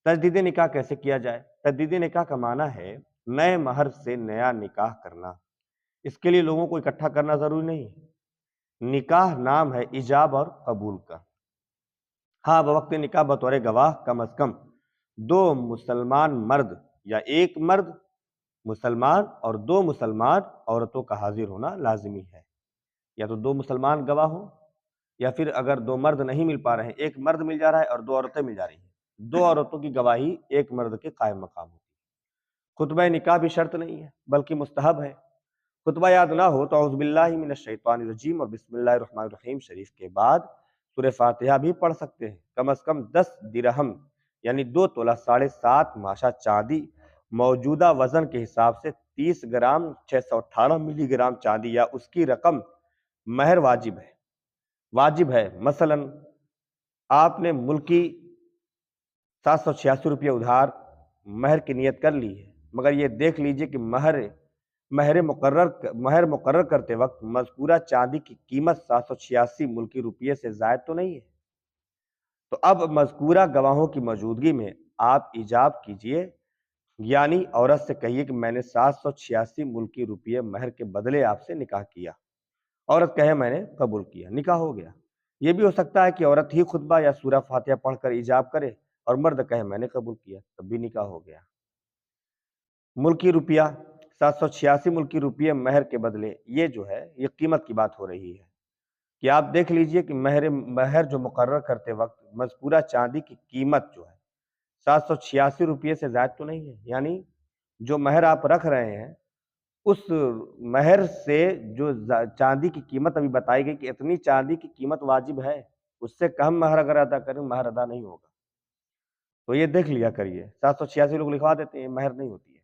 تجدید نکاح کیسے کیا جائے؟ تجدید نکاح کا معنی ہے نئے مہر سے نیا نکاح کرنا۔ اس کے لیے لوگوں کو اکٹھا کرنا ضروری نہیں ہے۔ نکاح نام ہے ایجاب اور قبول کا۔ ہاں، بوقت نکاح بطور گواہ کم از کم 2 مسلمان مرد یا ایک مرد مسلمان اور 2 مسلمان عورتوں کا حاضر ہونا لازمی ہے۔ یا تو 2 مسلمان گواہ ہوں، یا پھر اگر 2 مرد نہیں مل پا رہے ہیں، ایک مرد مل جا رہا ہے اور 2 عورتیں مل جا رہی ہیں، 2 عورتوں کی گواہی ایک مرد کے قائم مقام ہوتی ہے۔ خطبہ نکاح بھی شرط نہیں ہے بلکہ مستحب ہے۔ خطبہ یاد نہ ہو تو اعوذ باللہ من الشیطان الرجیم اور بسم اللہ الرحمن الرحیم شریف کے بعد سورہ فاتحہ بھی پڑھ سکتے ہیں۔ کم از کم 10 درہم یعنی 2 تولہ 7.5 ماشا چاندی موجودہ وزن کے حساب سے 30 گرام 618 ملی گرام چاندی یا اس کی رقم مہر واجب ہے۔ مثلا آپ نے ملکی 786 روپے ادھار مہر کی نیت کر لی ہے، مگر یہ دیکھ لیجئے کہ مہر مقرر کرتے وقت مذکورہ چاندی کی قیمت 786 ملکی روپیے سے زائد تو نہیں ہے، تو اب مذکورہ گواہوں کی موجودگی میں آپ ایجاب کیجئے، یعنی عورت سے کہیے کہ میں نے 786 ملکی روپیے مہر کے بدلے آپ سے نکاح کیا۔ عورت کہے میں نے قبول کیا، نکاح ہو گیا۔ یہ بھی ہو سکتا ہے کہ عورت ہی خطبہ یا سورہ فاتحہ پڑھ کر ایجاب کرے اور مرد کہے میں نے قبول کیا، تب بھی نکاح ہو گیا۔ ملکی روپیہ 786 ملکی روپیے مہر کے بدلے، یہ جو ہے یہ قیمت کی بات ہو رہی ہے کہ آپ دیکھ لیجئے کہ مہر جو مقرر کرتے وقت مذکورہ چاندی کی قیمت جو ہے 786 روپیے سے زائد تو نہیں ہے، یعنی جو مہر آپ رکھ رہے ہیں اس مہر سے جو چاندی کی قیمت ابھی بتائی گئی کہ اتنی چاندی کی قیمت واجب ہے، اس سے کم مہر اگر ادا کریں مہر ادا نہیں ہوگا۔ تو یہ دیکھ لیا کریے، 786 لوگ لکھوا دیتے ہیں، مہر نہیں ہوتی ہے۔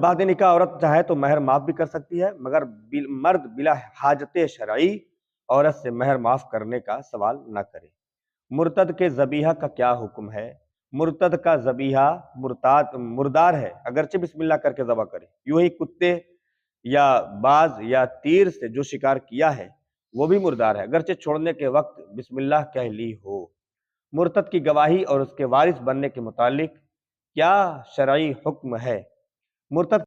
بعد نکاح عورت چاہے تو مہر معاف بھی کر سکتی ہے، مگر مرد بلا حاجت شرعی عورت سے مہر معاف کرنے کا سوال نہ کرے۔ مرتد کے ذبیحہ کا کیا حکم ہے؟ مرتد کا ذبیحہ مردار ہے، اگرچہ بسم اللہ کر کے ذبح کرے، یوں ہی کتے یا باز یا تیر سے جو شکار کیا ہے وہ بھی مردار ہے، اگرچہ چھوڑنے کے وقت بسم اللہ کہہ لی ہو۔ مرتد کی گواہی اور اس کے وارث بننے کے متعلق کیا شرعی حکم ہے؟ مرتد